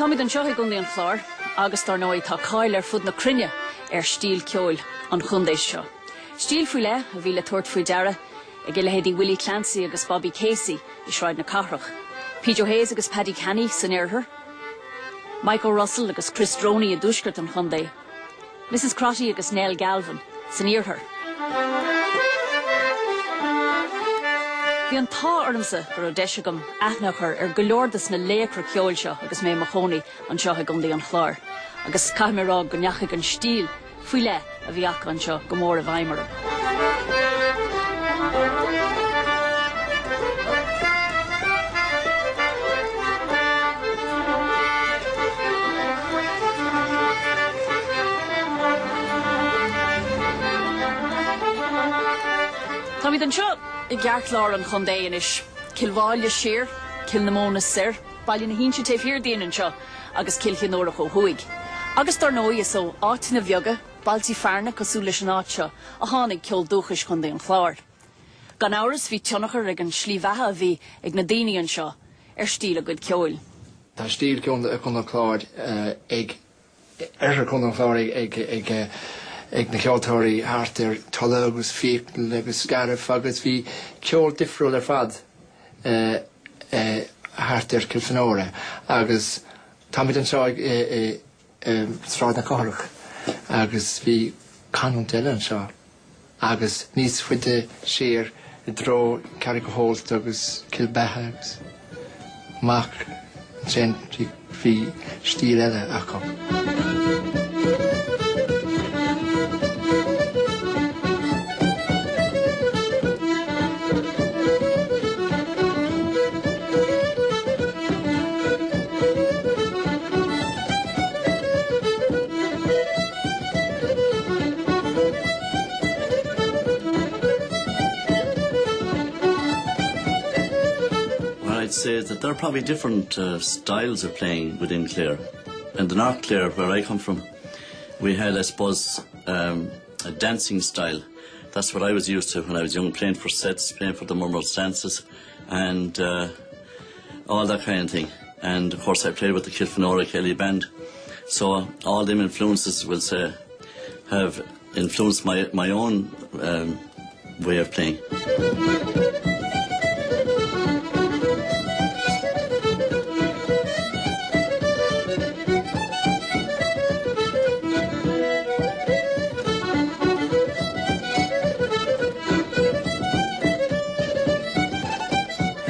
Tommy den Shohi Gundi an Clare, agus tar noi tá Clare fud na crinne stíl ceol an chundéis seo. Stíl fui le, a bhí le tuairt fui dara, ag ile hédí Willie Clancy agus Bobby Casey I sráid na carach. Peter Hayes agus Paddy Kenny san airthir. Michael Russell agus Chris Droney a dúsgurt an chundé. Mrs. Crotty agus Nell Galvin san airthir. Bhí an tá ormsa gur deise gom aithnachar golordas na léacra ceol seo agus mé machónaí an seo Gundi an Clare. Agus caiimrá go neachaigh an stíl fui le a bhí ach an seo go mór a bhaimara. Tá mí den seo I gceart lár an chundé inis, cilmháile siar, cil na móna sir, bailí na hínse taobh hir daoine seo, agus cilche nóra ó thuig. Agus tar nói is ó áit na bheoga, baltí fearna cosú leis an áit seo, a tháinig ceol dúchais chundé an Clare. Gan áras bhí tionachar ag an slí bheatha a bhí ag na daoine an seo, stíl a gcuid ceol. Tá stíl chun an Clare ag chun an Clare ag na ceoltóirí háartar tola agus fiacla agus scarah agus bhí ceol difriúil ar fad háartar cilfanóra agus tá mid an seo sráid na carach agus bhí canúnt eile an seo agus níos fuide siar I dro Carrick Holt agus Kilbetha agus Mac sin bhí stíl eile acu. I'd say that there are probably different styles of playing within Clare. And in North Clare, where I come from, we had, I suppose, a dancing style. That's what I was used to when I was young, playing for sets, playing for the Murmur stances, and all that kind of thing. And of course, I played with the Kilfanora Kelly band. So all them influences, will say, have influenced my own way of playing.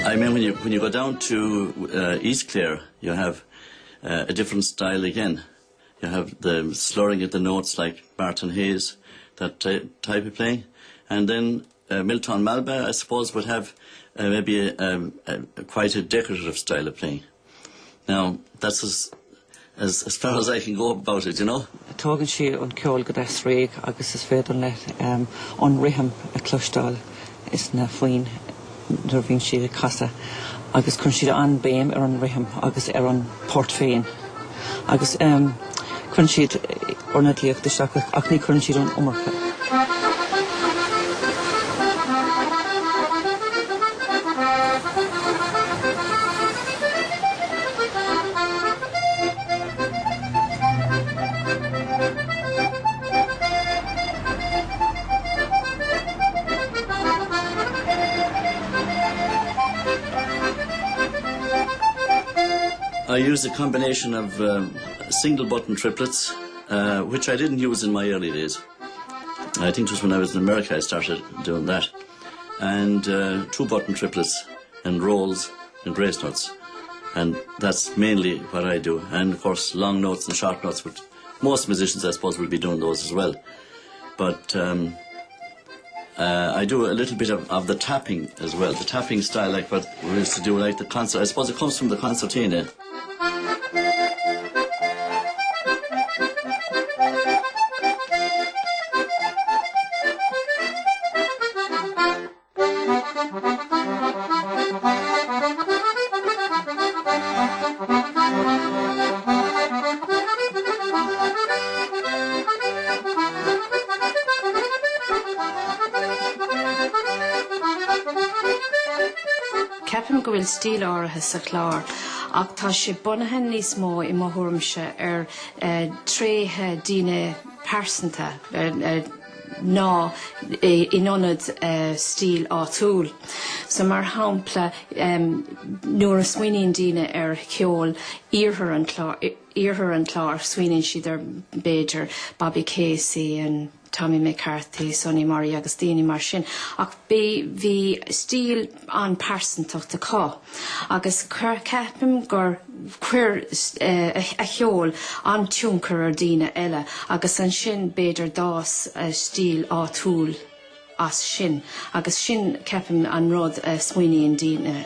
I mean, when you go down to East Clare, you have a different style again. You have the slurring of the notes like Barton Hayes, that type of playing. And then Milton Malba, I suppose, would have maybe quite a decorative style of playing. Now, that's as far as I can go about it, you know. Tógann sí an ceol go sríig agus is féidir le an rithim a clúistáil is na faoin nar bhíonn siad a casa agus chun siad an béim an rithim agus an port féin agus chun siad orna díocht isteach ach ní chun siad an umarcha. I used a combination of single button triplets, which I didn't use in my early days. I think just when I was in America I started doing that. And two button triplets and rolls and grace notes. And that's mainly what I do. And of course long notes and short notes, which most musicians I suppose will be doing those as well. But I do a little bit of the tapping as well. The tapping style, like what we used to do, like the concert. I suppose it comes from the concertina. Ceapan go bhfuil stíl áirithe sa Clare ach tá sé bunathe níos mó I mothuaimse tréthe daoine persanta ná inionad stíl áitiúil. So mar hampla nuair a smaoiníonn daoine ceol iarthar an clár smaoiníonn siad Beidir Bobby Casey and Tommy McCarthy, Sonny Murray agus daoine mar sin. Ach bhí stíl an persantacht cá. Agus ceapim gur chuir a cheol an tiúncar daoine eile agus an sin beidir dás stíl áitiúil as sin. Agus sin ceapim an rud smaoiníonn daoine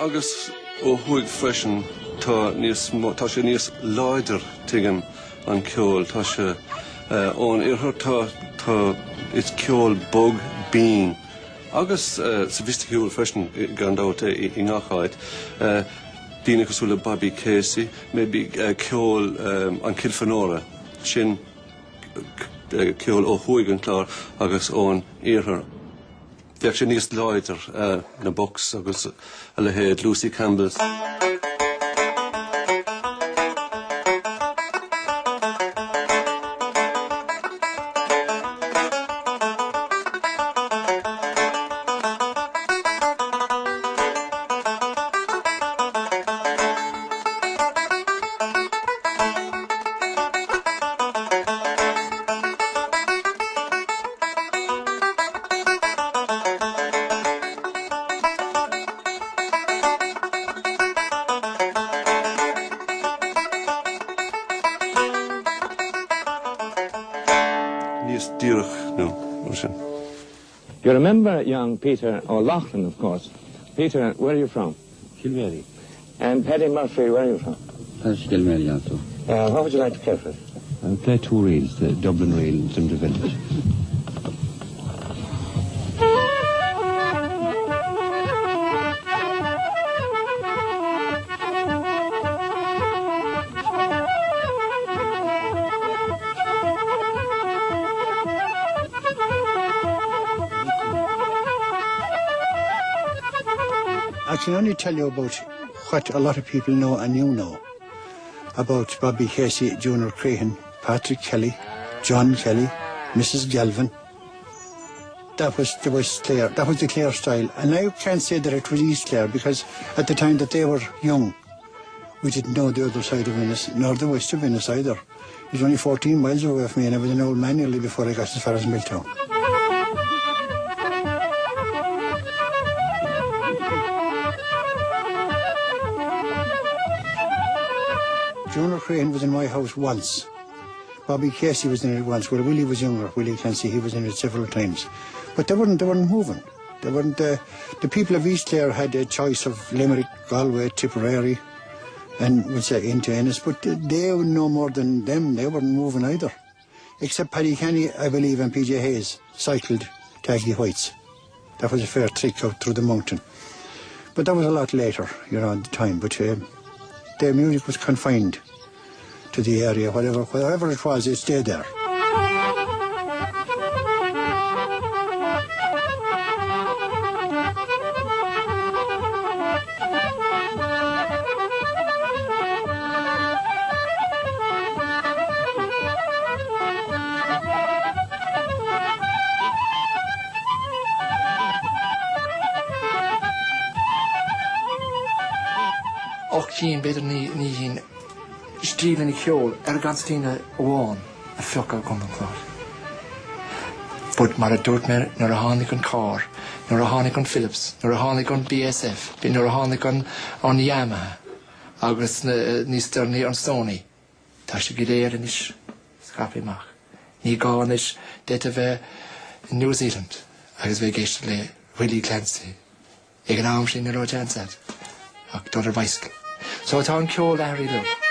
agus ó thuig freisin tá sé níos láidir tuigim an ceol tá sé ón iarthar tá is ceol bog bín agus sophisticeúil freisin gandáta I ngacháid daoine cosúla Bobby Casey maybe ceol an Kilfanóra sin ceol ó thuig an clár agus ón iarthar. Bheadh sé níos láidir na box agus a le héad Lucy Campbell. You remember young Peter O'Loughlin, of course. Peter, where are you from? Kilmary. And Paddy Murphy, where are you from? That's Kilmary also. What would you like to play for us? I'll play two reels, the Dublin reel and Simter Village. I can only tell you about what a lot of people know and you know about Bobby Casey, Junior Crehan, Patrick Kelly, John Kelly, Mrs. Galvin. That was Clare. That was the Clare style. And I can't say that it was East Clare because at the time that they were young, we didn't know the other side of Venice, nor the west of Venice either. It was only 14 miles away from me and I was an old man nearly before I got as far as Milltown. Junior Crehan was in my house once. Bobby Casey was in it once. Well, Willie was younger. Willie Clancy, he was in it several times. But they weren't moving. They weren't. The people of East Clare had a choice of Limerick, Galway, Tipperary, and we'll say into Ennis. But they were no more than them. They weren't moving either. Except Paddy Kenny, I believe, and PJ Hayes cycled to Aggie White's. That was a fair trick out through the mountain. But that was a lot later, you know, at the time. But their music was confined to the area, whatever it was, it stayed there. Cín beidir ní hín stíl ceol gans tíine bháin a fiocha chun an chláir. Bud mar a dúirt mé nuair a tháinig an Carr, nuair a tháinig an Phillips, nuair a tháinig an BSF, nuair a tháinig an Yamaha, agus níos darnaí an Sony. Tá sé go léir inis scapaí amach. Ní gáin is déit a bheith in New Zealand agus bheith géiste le Willie Clancy ag an am sin na Rojansad ach dod ar bhaisce. So atá an ceol airí lu.